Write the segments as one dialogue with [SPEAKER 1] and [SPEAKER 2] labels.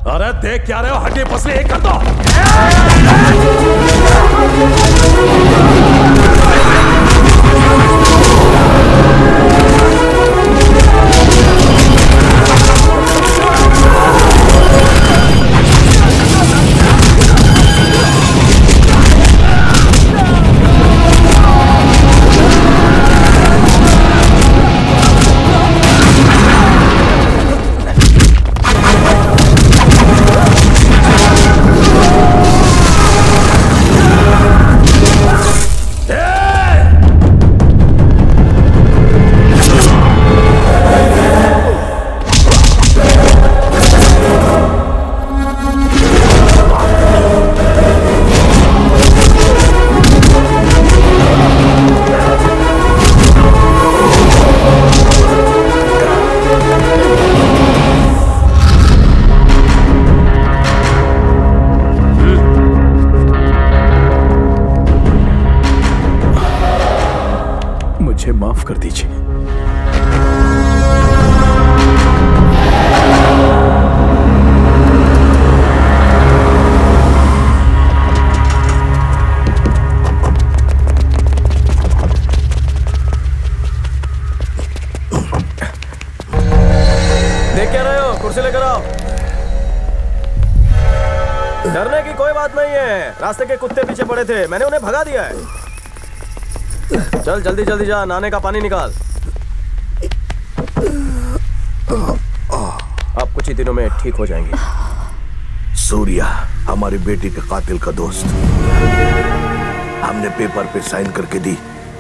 [SPEAKER 1] अरे देख क्या रहे हो, हड्डी पसली एक कर दो।
[SPEAKER 2] रास्ते के कुत्ते पीछे पड़े थे, मैंने उन्हें भगा दिया है। चल जल्दी जल्दी जा, नहाने का पानी निकाल। आप कुछ ही दिनों में ठीक हो जाएंगे।
[SPEAKER 3] सूर्या हमारी बेटी के कातिल का दोस्त, हमने पेपर पे साइन करके दी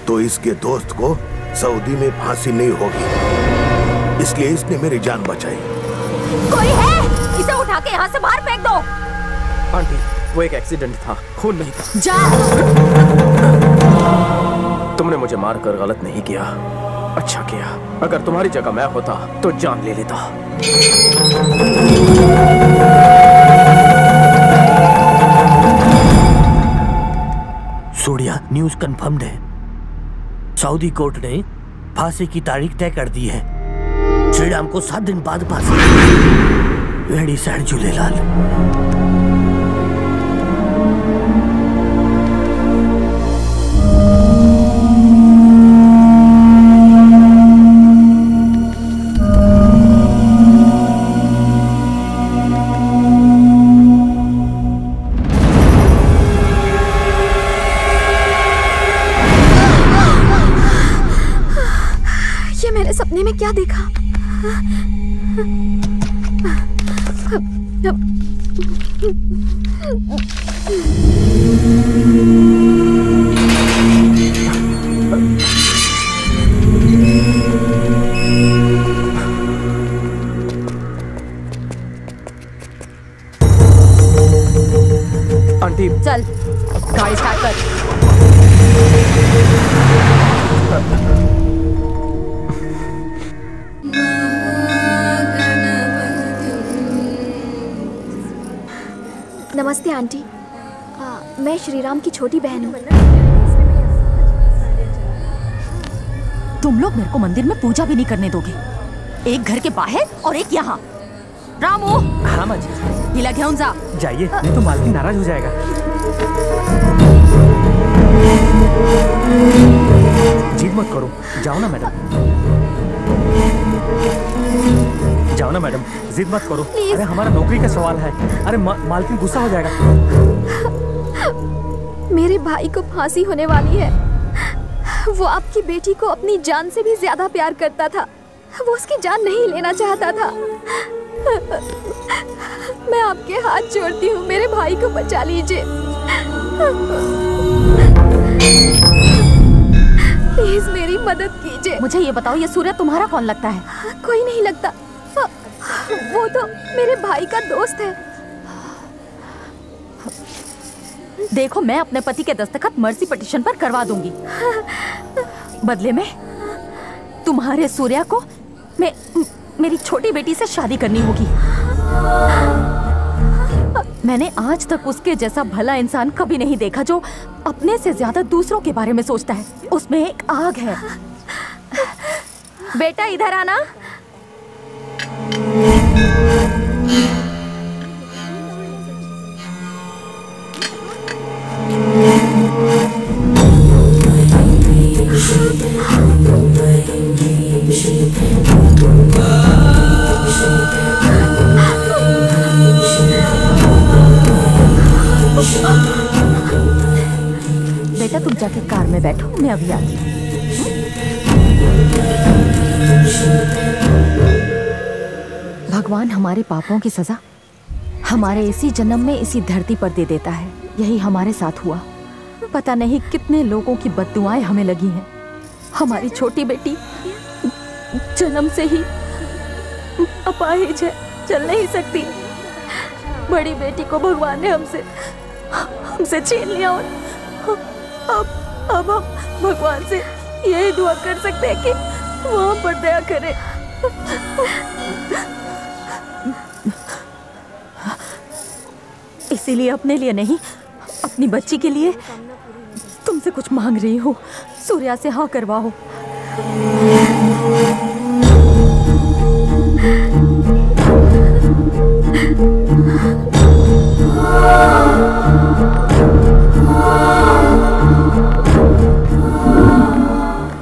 [SPEAKER 3] तो इसके दोस्त को सऊदी में फांसी नहीं होगी, इसलिए इसने मेरी जान बचाई।
[SPEAKER 4] कोई है? इसे उठा के यहाँ से बाहर फेंक दो।
[SPEAKER 2] आंटी वो एक एक्सीडेंट था, खून नहीं था।
[SPEAKER 4] जा।
[SPEAKER 2] तुमने मुझे मारकर गलत नहीं किया, अच्छा किया। अगर तुम्हारी जगह मैं होता तो जान ले लेता।
[SPEAKER 5] सूर्या, न्यूज़ कंफर्म्ड है। सऊदी कोर्ट ने फांसी की तारीख तय कर दी है। श्रीराम को 7 दिन बाद फांसी। वेड़ी सैन झूलेलाल।
[SPEAKER 4] सपने में क्या देखा?
[SPEAKER 2] आंटी
[SPEAKER 4] चल गाड़ी स्टार्ट कर। नमस्ते आंटी, मैं श्रीराम की छोटी बहन हूँ।
[SPEAKER 6] तुम लोग मेरे को मंदिर में पूजा भी नहीं करने दोगे, एक घर के बाहर और एक यहाँ। रामू।
[SPEAKER 7] हाँ माँ जी।
[SPEAKER 6] हिला घेऊन जा।
[SPEAKER 7] जाइए, नहीं तो मालकिन नाराज हो जाएगा। जिद मत करो, जाओ ना मैडम, जाओ ना मैडम, जिद मत करो। अरे हमारा नौकरी का सवाल है। अरे मालकिन गुस्सा हो जाएगा।
[SPEAKER 4] मेरे भाई को फांसी होने वाली है। वो आपकी बेटी को अपनी जान से भी ज्यादा प्यार करता था। वो उसकी जान नहीं लेना चाहता था। मैं आपके हाथ जोड़ती हूँ, मेरे भाई को बचा लीजिए। प्लीज मेरी मदद कीजिए।
[SPEAKER 6] मुझे ये बताओ, ये सूर्य तुम्हारा कौन लगता है?
[SPEAKER 4] कोई नहीं लगता, वो तो मेरे भाई का दोस्त है।
[SPEAKER 6] देखो, मैं अपने पति के दस्तखत मर्सी पिटीशन पर करवा दूंगी। बदले में तुम्हारे सूर्या को मेरी छोटी बेटी से शादी करनी होगी। मैंने आज तक उसके जैसा भला इंसान कभी नहीं देखा जो अपने से ज्यादा दूसरों के बारे में सोचता है। उसमें एक आग है।
[SPEAKER 4] बेटा इधर आना।
[SPEAKER 6] तुम जाके कार में बैठो, मैं अभी आती हूँ। भगवान हमारे पापों की सजा हमारे इसी जन्म में इसी धरती पर दे देता है। यही हमारे साथ हुआ। पता नहीं कितने लोगों की बद्दुआएं हमें लगी हैं। हमारी छोटी बेटी जन्म से ही अपाहिज है, चल नहीं सकती। बड़ी बेटी को भगवान ने हमसे छीन लिया और अब हम भगवान से यही दुआ कर सकते हैं कि वो हम पर दया करे। इसीलिए अपने लिए नहीं, अपनी बच्ची के लिए तुमसे कुछ मांग रही हूँ। सूर्या से हाँ करवाओ।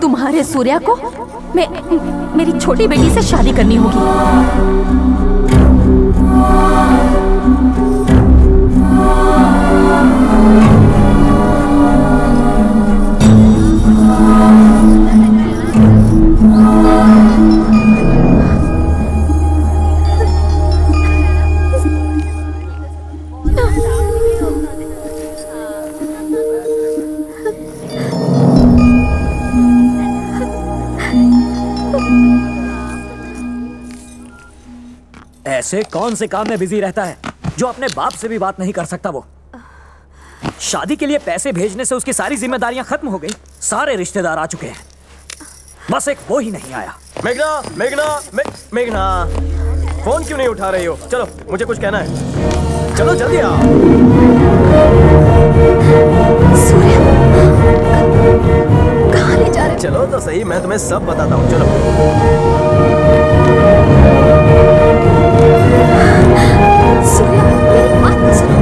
[SPEAKER 6] तुम्हारे सूर्या को मेरी छोटी बेटी से शादी करनी होगी।
[SPEAKER 8] ऐसे कौन से काम में बिजी रहता है जो अपने बाप से भी बात नहीं कर सकता? वो शादी के लिए पैसे भेजने से उसकी सारी जिम्मेदारियां खत्म हो गई। सारे रिश्तेदार आ चुके हैं, बस एक वो ही नहीं आया।
[SPEAKER 2] मेघना, मेघना, फोन क्यों नहीं उठा रही हो? चलो, मुझे कुछ कहना है। चलो जल्दी आओ।
[SPEAKER 4] सूर्या, कहाँ ले जा रहे?
[SPEAKER 2] चलो तो सही, मैं तुम्हें सब बताता हूँ। चलो।
[SPEAKER 4] सूर्या, मेरी बात तो सुनो।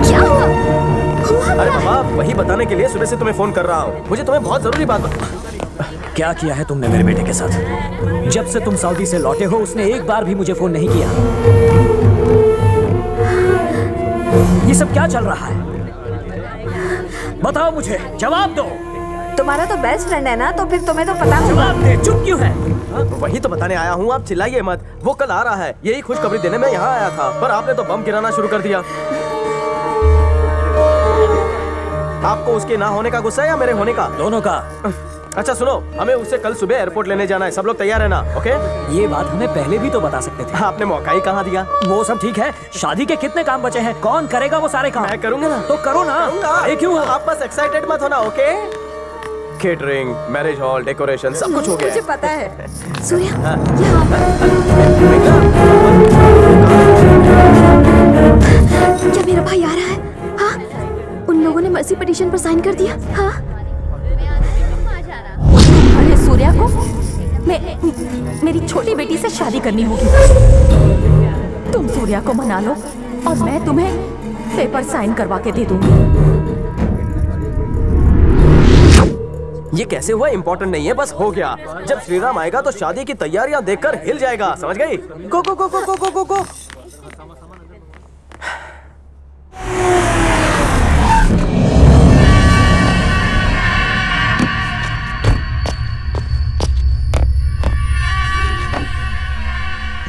[SPEAKER 4] क्या हुआ?
[SPEAKER 2] अरे बाबा, वही बताने के लिए सुबह से तुम्हें फोन कर रहा हूँ। मुझे तुम्हें बहुत जरूरी बात
[SPEAKER 8] क्या किया है तुमने मेरे बेटे के साथ? जब से तुम सऊदी से लौटे हो उसने एक बार भी मुझे फोन नहीं किया। ये सब क्या चल रहा है? बताओ मुझे, जवाब दो।
[SPEAKER 9] तुम्हारा तो बेस्ट फ्रेंड है ना, तो फिर तुम्हें तो पता होगा।
[SPEAKER 8] जवाब दे, चुप क्यों है?
[SPEAKER 2] वही तो बताने आया हूँ, आप चिल्लाइए मत। वो कल आ रहा है, यही खुशखबरी देने में यहाँ आया था, पर आपने तो बम गिराना शुरू कर दिया। आपको उसके ना होने का गुस्सा है या मेरे होने का?
[SPEAKER 8] दोनों का।
[SPEAKER 2] अच्छा सुनो, हमें उससे कल सुबह एयरपोर्ट लेने जाना है। सब लोग तैयार है ना? ओके?
[SPEAKER 8] ये बात हमें पहले भी तो बता सकते थे।
[SPEAKER 2] आपने मौका ही कहाँ दिया?
[SPEAKER 8] वो सब ठीक है, शादी के कितने काम बचे हैं? कौन करेगा वो सारे काम?
[SPEAKER 2] मैं करूंगा ना।
[SPEAKER 8] तो करो ना।
[SPEAKER 2] अरे क्यों? आप बस एक्साइटेड मत होना, okay? Catering, marriage hall, decoration, सब कुछ हो गया।
[SPEAKER 9] मुझे पता है।
[SPEAKER 4] सूर्या, यहाँ क्या मेरा भाई आ रहा है? हाँ, उन लोगों ने मर्सी पिटीशन पर साइन कर दिया। हाँ,
[SPEAKER 6] अरे सूर्या को मेरी छोटी बेटी से शादी करनी होगी। तुम सूर्या को मना लो और मैं तुम्हें पेपर साइन करवा के दे दूंगी।
[SPEAKER 2] ये कैसे हुआ इम्पोर्टेंट नहीं है, बस हो गया। जब श्रीराम आएगा तो शादी की तैयारियां देखकर हिल जाएगा, समझ गई? गो गो गो गो गो गो गो गो।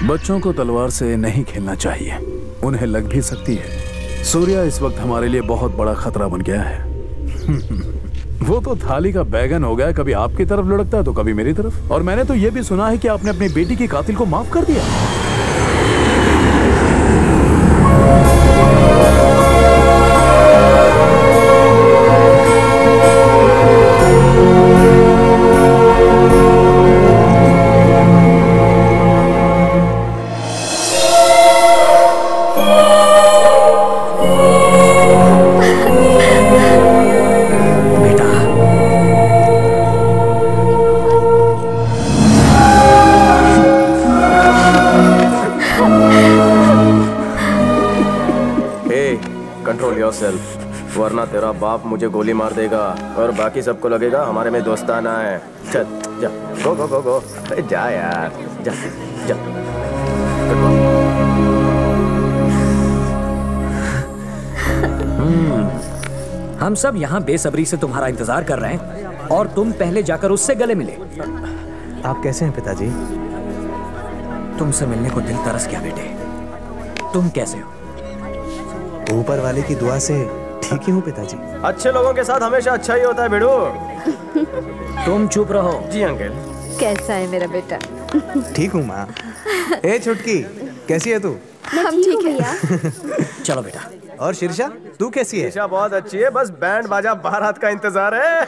[SPEAKER 10] बच्चों को तलवार से नहीं खेलना चाहिए, उन्हें लग भी सकती है। सूर्या इस वक्त हमारे लिए बहुत बड़ा खतरा बन गया है। वो तो थाली का बैगन हो गया, कभी आपकी तरफ लुढ़कता है तो कभी मेरी तरफ। और मैंने तो ये भी सुना है कि आपने अपनी बेटी की कातिल को माफ कर दिया।
[SPEAKER 2] वरना तेरा बाप मुझे गोली मार देगा और बाकी सबको लगेगा हमारे में दोस्ताना है। चल जा, गो गो गो गो, जा यार, जा जा।
[SPEAKER 8] हम सब यहाँ बेसब्री से तुम्हारा इंतजार कर रहे हैं और तुम पहले जाकर उससे गले मिले।
[SPEAKER 11] आप कैसे हैं पिताजी?
[SPEAKER 8] तुमसे मिलने को दिल तरस गया बेटे। तुम कैसे हो?
[SPEAKER 11] ऊपर वाले की दुआ से ठीक ही हूँ पिताजी।
[SPEAKER 2] अच्छे लोगों के साथ हमेशा अच्छा ही होता है बेड़ू।
[SPEAKER 8] तुम चुप रहो।
[SPEAKER 2] जी अंकल।
[SPEAKER 9] कैसा है मेरा बेटा?
[SPEAKER 11] ठीक हूँ माँ। ए छुटकी, कैसी है तू?
[SPEAKER 4] हम ठीक है।
[SPEAKER 8] चलो बेटा।
[SPEAKER 11] और शीर्षा, तू कैसी है?
[SPEAKER 2] शीर्षा बहुत अच्छी है, बस बैंड बाजा बारात का इंतजार है।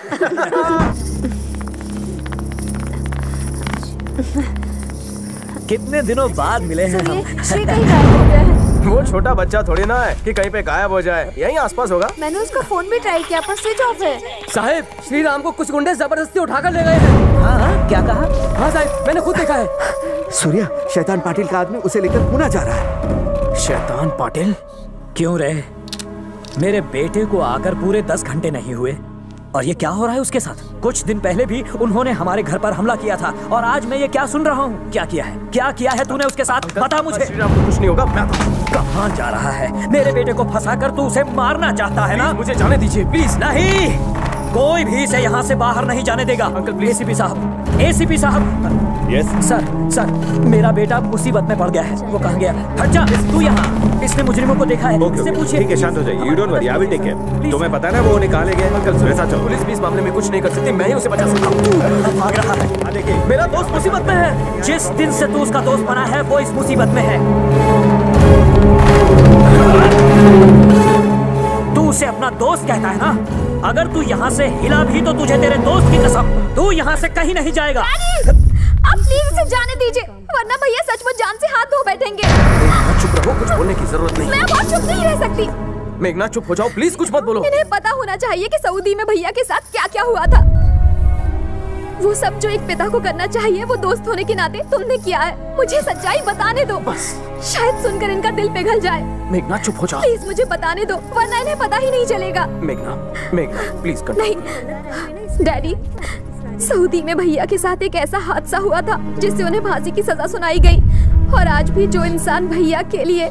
[SPEAKER 8] कितने दिनों बाद मिले हैं हम।
[SPEAKER 4] श्री कहीं गायब हो गया है।
[SPEAKER 2] वो छोटा बच्चा थोड़ी ना है कि कहीं पे गायब हो जाए, यहीं आसपास होगा।
[SPEAKER 4] मैंने उसका फोन भी ट्राई किया पर स्विच ऑफ है।
[SPEAKER 2] साहब, श्री राम को कुछ गुंडे जबरदस्ती उठाकर ले गए हैं।
[SPEAKER 8] हाँ, क्या कहा?
[SPEAKER 2] हाँ साहब, मैंने खुद देखा है।
[SPEAKER 12] सूर्या, शैतान पाटिल का आदमी उसे लेकर पुणे जा रहा है।
[SPEAKER 8] शैतान पाटिल? क्यों रे? मेरे बेटे को आकर पूरे 10 घंटे नहीं हुए और ये क्या हो रहा है उसके साथ? कुछ दिन पहले भी उन्होंने हमारे घर पर हमला किया था और आज मैं ये क्या सुन रहा हूँ? क्या किया है? क्या किया है तूने उसके साथ? बता मुझे।
[SPEAKER 2] श्री राम को कुछ नहीं होगा। मैं
[SPEAKER 8] कहाँ जा रहा है? मेरे बेटे को फंसाकर तू उसे मारना चाहता है ना?
[SPEAKER 2] मुझे जाने दीजिए प्लीज।
[SPEAKER 8] नहीं, कोई भी इसे यहाँ से बाहर नहीं जाने देगा।
[SPEAKER 2] Uncle please.
[SPEAKER 8] एसीपी साहब, एसीपी साहब।
[SPEAKER 2] यस
[SPEAKER 8] सर, मेरा बेटा मुसीबत में पड़ गया है। वो कहाँ गया? हट जा तू यहाँ। इसने मुजरिमों को देखा है। इससे पूछिए।
[SPEAKER 1] ठीक है, शांत हो जाइए। You don't worry, I will take care. तुम्हें पता है ना वो निकाले गए। अंकल वैसा चलो।
[SPEAKER 2] पुलिस भी इस मामले में कुछ नहीं कर सकती, मैं ही उसे बचा सकता हूँ।
[SPEAKER 8] भाग रहा है।
[SPEAKER 2] देखिए,
[SPEAKER 8] मेरा दोस्त मुसीबत में है। जिस दिन से तू उसका दोस्त बना है वो इस मुसीबत में है। तू उसे अपना दोस्त कहता है ना? अगर तू यहाँ से हिला भी तो तुझे तेरे दोस्त की कसम, तू यहाँ से कहीं नहीं जाएगा।
[SPEAKER 4] आप प्लीज उसे जाने दीजिए, वरना भैया सचमुच जान से हाथ धो बैठेंगे।
[SPEAKER 2] चुप रहो, कुछ बोलने की जरूरत नहीं।
[SPEAKER 4] मैं बहुत चुप नहीं रह सकती।
[SPEAKER 2] मेघना चुप हो जाओ प्लीज, कुछ मत बोलो।
[SPEAKER 4] इन्हें पता होना चाहिए कि सऊदी में भैया के साथ क्या क्या हुआ था। वो सब जो एक पिता को करना चाहिए वो दोस्त होने के नाते तुमने किया है। मुझे सच्चाई बताने दो,
[SPEAKER 2] बस।
[SPEAKER 4] शायद सुनकर इनका दिल पिघल जाए।
[SPEAKER 2] मेघना चुप हो जाओ
[SPEAKER 4] प्लीज, मुझे बताने दो, वरना इन्हें पता ही नहीं चलेगा।
[SPEAKER 2] मेघना प्लीज कर।
[SPEAKER 4] नहीं डैडी, सऊदी में भैया के साथ एक ऐसा हादसा हुआ था जिससे उन्हें फांसी की सजा सुनाई गई। और आज भी जो इंसान भैया के लिए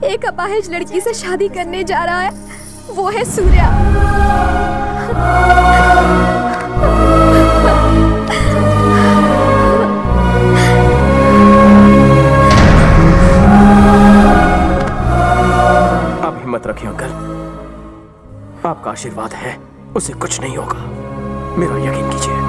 [SPEAKER 4] एक अपाहिज लड़की से शादी करने जा रहा है वो है सूर्या।
[SPEAKER 2] आप हिम्मत रखिए अंकल, आपका आशीर्वाद है, उसे कुछ नहीं होगा। मेरा यकीन कीजिए।